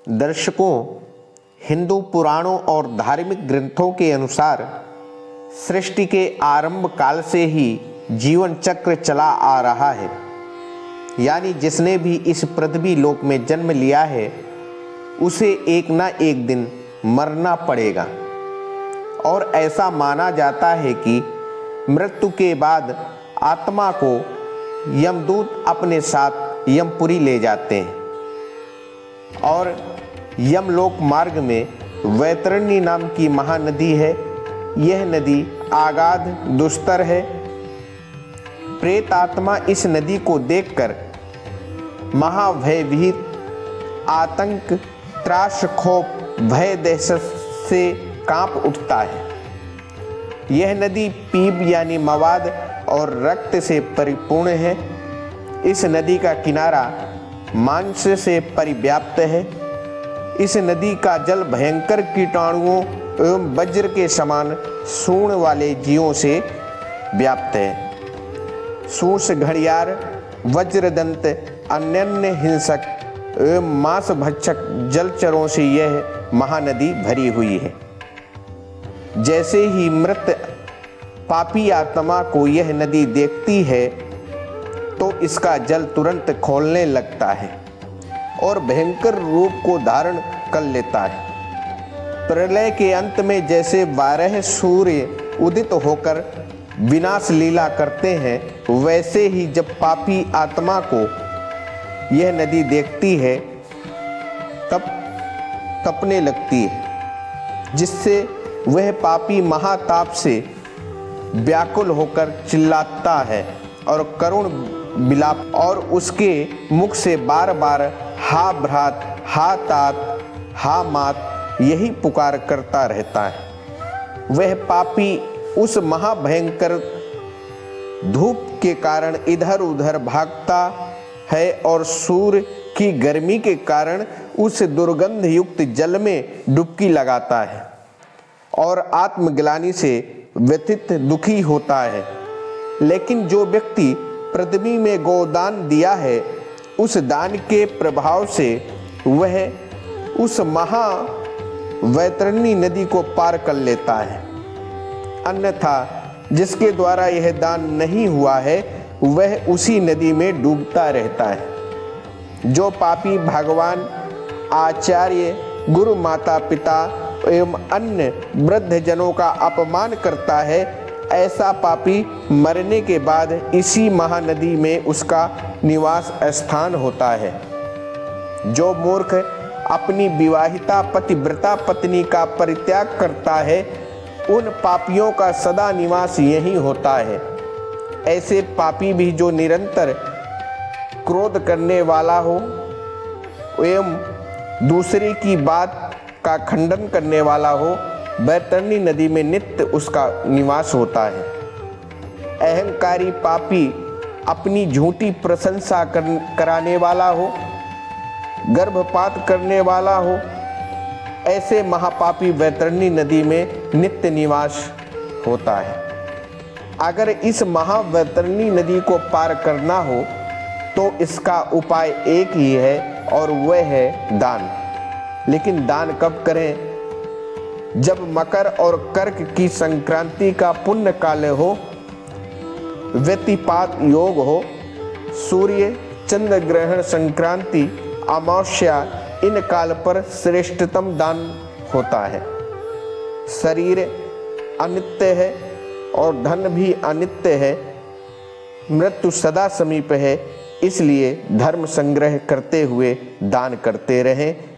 दर्शकों, हिंदू पुराणों और धार्मिक ग्रंथों के अनुसार सृष्टि के आरंभ काल से ही जीवन चक्र चला आ रहा है। यानी जिसने भी इस पृथ्वी लोक में जन्म लिया है उसे एक ना एक दिन मरना पड़ेगा। और ऐसा माना जाता है कि मृत्यु के बाद आत्मा को यमदूत अपने साथ यमपुरी ले जाते हैं और यमलोक मार्ग में वैतरणी नाम की महानदी है। यह नदी आगाध दुस्तर है। प्रेत आत्मा इस नदी को देखकर महाभयभीत, आतंक, त्रास, खौफ, भय, दहशत से कांप उठता है। यह नदी पीप यानी मवाद और रक्त से परिपूर्ण है। इस नदी का किनारा मांस से परिव्याप्त है। इस नदी का जल भयंकर कीटाणुओं एवं वज्र के समान सूंड वाले जीवों से व्याप्त है। सूंस, घड़ियाल, वज्रदंत, अन्य हिंसक एवं मांस भक्षक जलचरों से यह महानदी भरी हुई है। जैसे ही मृत पापी आत्मा को यह नदी देखती है तो इसका जल तुरंत खौलने लगता है और भयंकर रूप को धारण कर लेता है। प्रलय के अंत में जैसे 12 सूर्य उदित होकर विनाश लीला करते हैं, वैसे ही जब पापी आत्मा को यह नदी देखती है तब तपने लगती है, जिससे वह पापी महाताप से व्याकुल होकर चिल्लाता है और करुण विलाप और उसके मुख से बार बार हा भ्रात, हा तात, हा मात यही पुकार करता रहता है। वह पापी उस महाभयंकर धूप के कारण इधर उधर भागता है और सूर्य की गर्मी के कारण उस दुर्गंध युक्त जल में डुबकी लगाता है और आत्मग्लानि से व्यथित दुखी होता है। लेकिन जो व्यक्ति पृथ्वी में गोदान दिया है, उस दान के प्रभाव से वह उस महा वैतरणी नदी को पार कर लेता है। अन्यथा जिसके द्वारा यह दान नहीं हुआ है वह उसी नदी में डूबता रहता है। जो पापी भगवान, आचार्य, गुरु, माता पिता एवं अन्य वृद्ध जनों का अपमान करता है, ऐसा पापी मरने के बाद इसी महानदी में उसका निवास स्थान होता है। जो मूर्ख अपनी विवाहिता पतिव्रता पत्नी का परित्याग करता है, उन पापियों का सदा निवास यही होता है। ऐसे पापी भी जो निरंतर क्रोध करने वाला हो एवं दूसरे की बात का खंडन करने वाला हो, वैतरणी नदी में नित्य उसका निवास होता है। अहंकारी पापी, अपनी झूठी प्रशंसा कराने वाला हो, गर्भपात करने वाला हो, ऐसे महापापी वैतरणी नदी में नित्य निवास होता है। अगर इस महावैतरणी नदी को पार करना हो तो इसका उपाय एक ही है और वह है दान। लेकिन दान कब करें? जब मकर और कर्क की संक्रांति का पुण्य काल हो, व्यतिपात योग हो, सूर्य चंद्र ग्रहण संक्रांति, अमावस्या, इन काल पर श्रेष्ठतम दान होता है। शरीर अनित्य है और धन भी अनित्य है। मृत्यु सदा समीप है, इसलिए धर्म संग्रह करते हुए दान करते रहें।